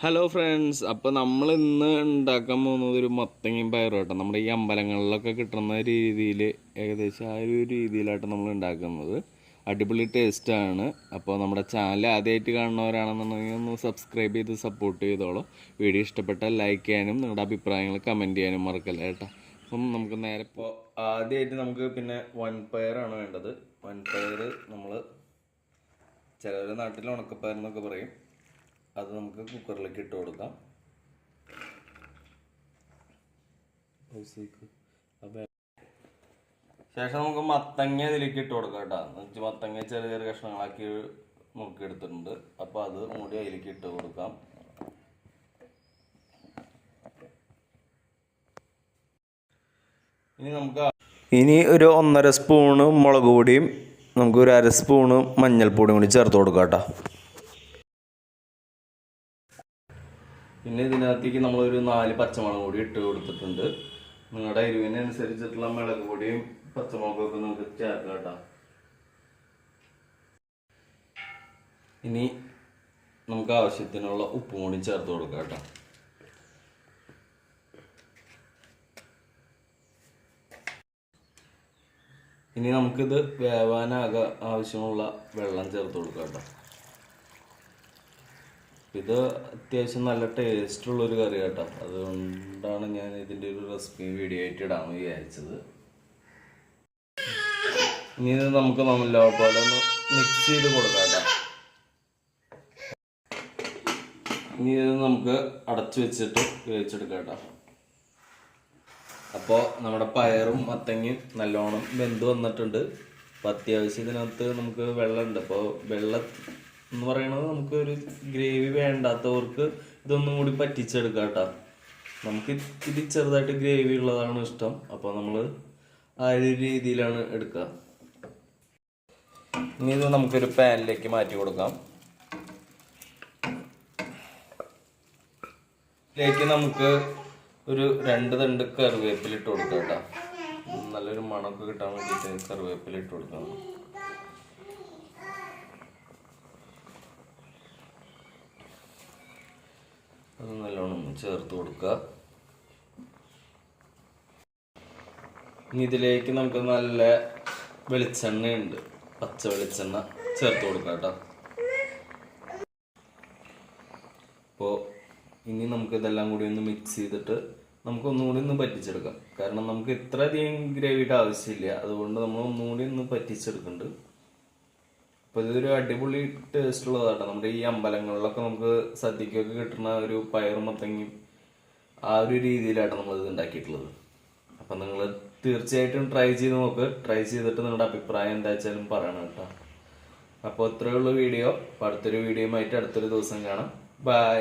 Hello friends, അപ്പോൾ നമ്മൾ ഇന്ന് ഉണ്ടാക്കാൻ പോകുന്നത് ഒരു മത്തങ്ങയും പയറും കേട്ടോ. നമ്മുടെ ഈ അമ്പലങ്ങളിലൊക്കെ കിട്ടുന്ന രീതിയിൽ ഏകദേശം ആ ഒരു രീതിയിലായിട്ട് നമ്മൾ ഉണ്ടാക്കുന്നത്. അടിപൊളി ടേസ്റ്റാണ്. അപ്പോൾ നമ്മുടെ ചാനൽ ആദ്യമായിട്ട് കാണുന്നവരാണെന്നുണ്ടെങ്കിൽ ഒന്ന് സബ്സ്ക്രൈബ് ചെയ്ത് സപ്പോർട്ട് ചെയ്തോളൂ. വീഡിയോ ഇഷ്ടപ്പെട്ടാൽ ലൈക്ക് ചെയ്യാനും നിങ്ങളുടെ അഭിപ്രായങ്ങൾ കമൻറ്റ് ചെയ്യാനും മറക്കല്ല കേട്ടോ. അപ്പം നമുക്ക് നേരെ ഇപ്പോൾ ആദ്യമായിട്ട് നമുക്ക് പിന്നെ വൻപയറാണ് വേണ്ടത്. വൻപയർ നമ്മൾ ചിലവർ നാട്ടിൽ ഉണക്കപ്പയർ എന്നൊക്കെ പറയും. അത് നമുക്ക് കുക്കറിലേക്ക് ഇട്ട് കൊടുക്കാം. ശേഷം നമുക്ക് മത്തങ്ങ ഇതിലേക്ക് ഇട്ട് കൊടുക്കാം കേട്ടോ. എന്നുവെച്ചാൽ മത്തങ്ങ ചെറിയ ചെറിയ കഷ്ണങ്ങളാക്കി മുറുക്കിയെടുത്തിട്ടുണ്ട്. അപ്പോൾ അത് മൂടി അതിലേക്ക് ഇട്ട് കൊടുക്കാം. ഇനി ഒരു 1.5 സ്പൂണ് മുളക് പൊടിയും നമുക്ക് ഒരു 1/2 സ്പൂണ് മഞ്ഞൾപ്പൊടിയും കൂടി ചേർത്ത് കൊടുക്കാം കേട്ടോ. പിന്നെ ഇതിനകത്തേക്ക് നമ്മളൊരു 4 പച്ചമുളക് കൂടി ഇട്ട് കൊടുത്തിട്ടുണ്ട്. നിങ്ങളുടെ എരിവിനനുസരിച്ചിട്ടുള്ള മുളക് പൊടിയും പച്ചമുളകൊക്കെ നമുക്ക് ചേർക്കാം കേട്ടോ. ഇനി നമുക്ക് ആവശ്യത്തിനുള്ള ഉപ്പും കൂടി ചേർത്ത് കൊടുക്കാം കേട്ടോ. ഇനി നമുക്കിത് വേവാനാകെ ആവശ്യമുള്ള വെള്ളം ചേർത്ത് കൊടുക്കാം കേട്ടോ. ഇത് അത്യാവശ്യം നല്ല ടേസ്റ്റുള്ളൊരു കറി കേട്ടോ. അതുകൊണ്ടാണ് ഞാൻ ഇതിൻ്റെ ഒരു റെസിപ്പി വീഡിയോ ആയിട്ട് ഇടാമെന്ന് വിചാരിച്ചത്. ഇനി ഇത് നമുക്ക് നല്ലപോലെ ഒന്ന് മിക്സ് ചെയ്ത് കൊടുക്കാം കേട്ടോ. ഇനി ഇത് നമുക്ക് അടച്ചു വെച്ചിട്ട് വേവിച്ചെടുക്കാം കേട്ടോ. അപ്പോൾ നമ്മുടെ പയറും മത്തങ്ങയും നല്ലോണം വെന്ത് വന്നിട്ടുണ്ട്. അപ്പോൾ അത്യാവശ്യം ഇതിനകത്ത് നമുക്ക് വെള്ളമുണ്ട്. അപ്പോൾ വെള്ളം എന്ന് പറയുന്നത് നമുക്ക് ഒരു ഗ്രേവി വേണ്ടാത്തവർക്ക് ഇതൊന്നും കൂടി പറ്റിച്ചെടുക്കാം കേട്ടോ. നമുക്ക് ഇത് ചെറുതായിട്ട് ഗ്രേവി ഉള്ളതാണ് ഇഷ്ടം. അപ്പോൾ നമ്മൾ ആ ഒരു രീതിയിലാണ് എടുക്കുക. ഇനി ഇത് നമുക്കൊരു പാനിലേക്ക് മാറ്റി കൊടുക്കാം. ഇതിലേക്ക് നമുക്ക് ഒരു 2 തണ്ട് കറിവേപ്പില ഇട്ട് കൊടുക്കാം കേട്ടോ. നല്ലൊരു മണമൊക്കെ കിട്ടാൻ വേണ്ടിയിട്ട് കറിവേപ്പില ഇട്ട് കൊടുക്കാം. അത് നല്ലോണം ചേർത്ത് കൊടുക്കുക. ഇനി ഇതിലേക്ക് നമുക്ക് നല്ല വെളിച്ചെണ്ണയുണ്ട്, പച്ച വെളിച്ചെണ്ണ ചേർത്ത് കൊടുക്കാം കേട്ടോ. അപ്പോൾ ഇനി നമുക്ക് ഇതെല്ലാം കൂടി ഒന്ന് മിക്സ് ചെയ്തിട്ട് നമുക്കൊന്നും കൂടി ഒന്ന് പറ്റിച്ചെടുക്കാം. കാരണം നമുക്ക് ഇത്ര അധികം ഗ്രേവിയുടെ ആവശ്യമില്ല. അതുകൊണ്ട് നമ്മൾ ഒന്നും കൂടി ഒന്ന് പറ്റിച്ചെടുക്കുന്നുണ്ട്. അപ്പോൾ ഇതൊരു അടിപൊളി ടേസ്റ്റ് ഉള്ളതാട്ടോ. നമ്മുടെ ഈ അമ്പലങ്ങളിലൊക്കെ നമുക്ക് സദ്യക്കൊക്കെ കിട്ടുന്ന ഒരു പയറും മത്തങ്ങയും ആ ഒരു രീതിയിലാണ് നമ്മളിത് ഉണ്ടാക്കിയിട്ടുള്ളത്. അപ്പം നിങ്ങൾ തീർച്ചയായിട്ടും ട്രൈ ചെയ്ത് നോക്ക്. ട്രൈ ചെയ്തിട്ട് നിങ്ങളുടെ അഭിപ്രായം എന്താ വെച്ചാലും പറയണം കേട്ടോ. അപ്പോൾ ഇത്രയുള്ള വീഡിയോ. അപ്പോൾ അടുത്തൊരു വീഡിയോയുമായിട്ട് അടുത്തൊരു ദിവസം കാണാം. ബൈ.